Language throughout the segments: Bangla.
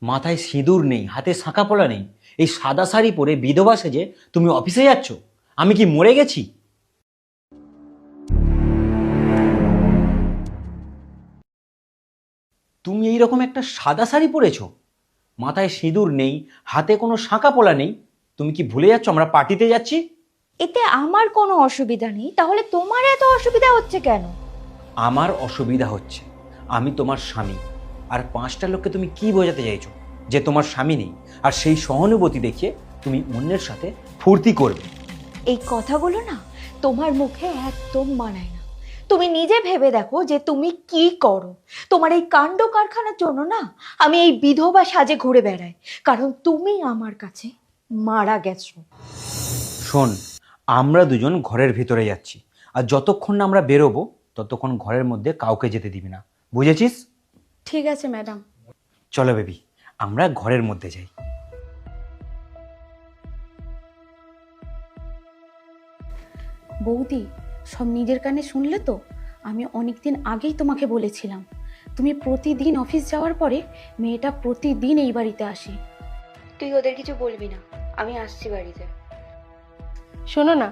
মাথায় সিঁদুর নেই, হাতে শাঁকা পলা নেই, এই সাদা শাড়ি পরে বিধবা সেজে তুমি অফিসে যাচ্ছ? আমি কি মরে গেছি? তুমি এইরকম একটা সাদা শাড়ি পরেছো, মাথায় সিঁদুর নেই, হাতে কোনো শাঁকা পলা নেই, তুমি কি ভুলে যাচ্ছ আমরা পার্টিতে যাচ্ছি? এতে আমার কোনো অসুবিধা নেই, তাহলে তোমার এত অসুবিধা হচ্ছে কেন? আমার অসুবিধা হচ্ছে, আমি তোমার স্বামী, আর 5টা লোককে তুমি কি বোঝাতে চাইছো যে তোমার স্বামী নেই, আর সেই সহানুভূতি দেখিয়ে তুমি অন্যের সাথে ফুর্তি করবে? এই কথাগুলো না তোমার মুখে একদম মানায় না। তুমি নিজে ভেবে দেখো যে তুমি কি করো। তোমার এই কাণ্ড কারখানার জন্য না আমি এই বিধবা সাজে ঘুরে বেড়াই, কারণ তুমি আমার কাছে মারা গেছো। শোন, আমরা দুজন ঘরের ভিতরে যাচ্ছি, আর যতক্ষণ না আমরা বেরোবো ততক্ষণ ঘরের মধ্যে কাউকে যেতে দিবি না, বুঝেছিস? ঠিক আছে ম্যাডাম। চলো বেবি, আমরা ঘরের মধ্যে যাই। বৌদি, সব নিজের কানে শুনলে তো? আমি অনেক দিন আগেই তোমাকে বলেছিলাম, তুমি প্রতিদিন অফিস যাওয়ার পরে মেয়েটা প্রতিদিন এই বাড়িতে আসে। তুই ওদের কিছু বলবি না, আমি আসছি বাড়িতে। শোনো না,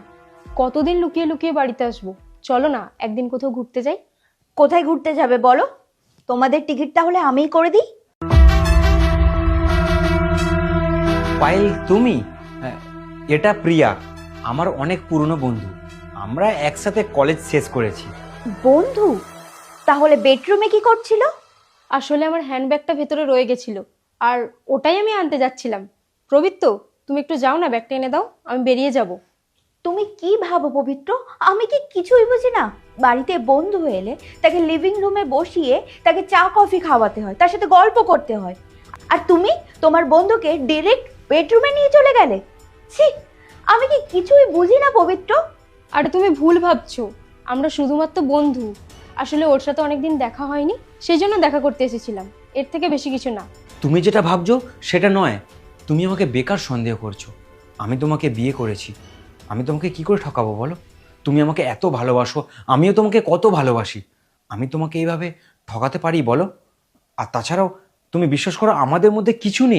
কতদিন লুকিয়ে লুকিয়ে বাড়িতে আসবো? চলো না একদিন কোথাও ঘুরতে যাই। কোথায় ঘুরতে যাবে বলো? তোমাদের টিকিট তাহলে আমিই করে দিই। পায়েল, তুমি? এটা প্রিয়া, আমার অনেক পুরনো বন্ধু, আমরা একসাথে কলেজ শেষ করেছি। বন্ধু? তাহলে বেডরুমে কি করছিল? আসলে আমার হ্যান্ডব্যাগটা ভেতরে রয়ে গেছিল, আর ওটাই আমি আনতে যাচ্ছিলাম। প্রবৃত্ত, তুমি একটু যাও না, ব্যাগটা এনে দাও, আমি বেরিয়ে যাব। তুমি কি ভাবো পবিত্র? আমি কি কিছুই বুঝি না? বাড়িতে বন্ধু এলে তাকে লিভিং রুমে বসিয়ে তাকে চা কফি খাওয়াতে হয়, তার সাথে গল্প করতে হয়, আর তুমি তোমার বন্ধুকে ডিরেক্ট বেডরুমে নিয়ে চলে গেলে। ছি, আমি কি কিছুই বুঝি না পবিত্র? আর তুমি ভুল ভাবছো, আমরা শুধুমাত্র বন্ধু। আসলে ওর সাথে অনেকদিন দেখা হয়নি, সেই জন্য দেখা করতে এসেছিলাম, এর থেকে বেশি কিছু না। তুমি যেটা ভাবছো সেটা নয়, তুমি আমাকে বেকার সন্দেহ করছো। আমি তোমাকে বিয়ে করেছি, আমি তোমাকে কি করে ঠকাবো বলো? তুমি আমাকে এত ভালোবাসো, আমিও তোমাকে কত ভালোবাসি, আমি তোমাকে এইভাবে ঠকাতে পারি বলো? আর তাছাড়াও তুমি বিশ্বাস করো, আমাদের মধ্যে কিছু নেই।